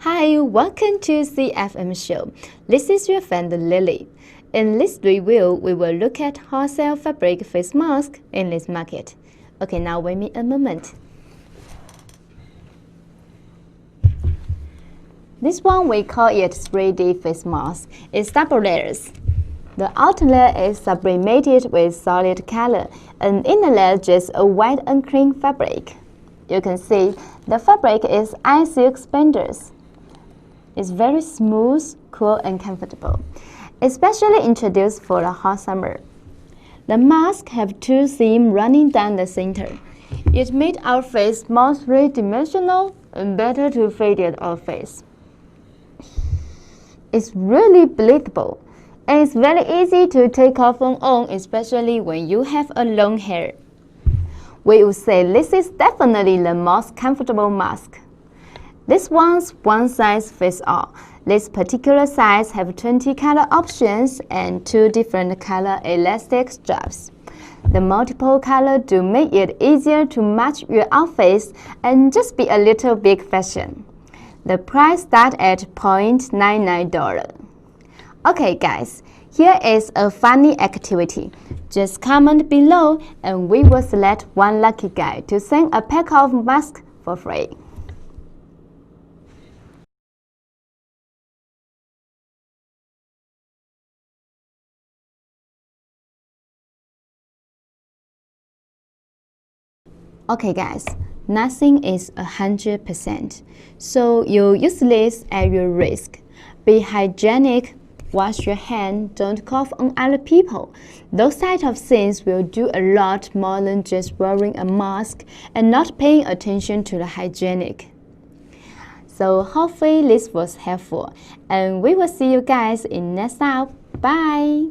Hi, welcome to CFM Show. This is your friend Lily. In this review, we will look at wholesale fabric face mask in this market. Okay, now wait me a moment. This one we call it 3D face mask. It's double layers. The outer layer is sublimated with solid color, and inner layer just a white and clean fabric. You can see the fabric is icy expanders. It's very smooth, cool, and comfortable, especially introduced for the hot summer. The mask have two seams running down the center. It made our face more three-dimensional and better to faded our face. It's really breathable, and it's very easy to take off and on, especially when you have a long hair. We would say this is definitely the most comfortable mask. This one's one size fits all. This particular size have 20 color options and 2 different color elastic straps. The multiple color do make it easier to match your outfits and just be a little big fashion. The price starts at $0.99. Okay guys, here is a funny activity. Just comment below and we will select one lucky guy to send a pack of masks for free. Okay guys, nothing is 100%, so you use this at your risk. Be hygienic, wash your hands, don't cough on other people. Those type of things will do a lot more than just wearing a mask and not paying attention to the hygienic. So hopefully this was helpful, and we will see you guys in next up. Bye!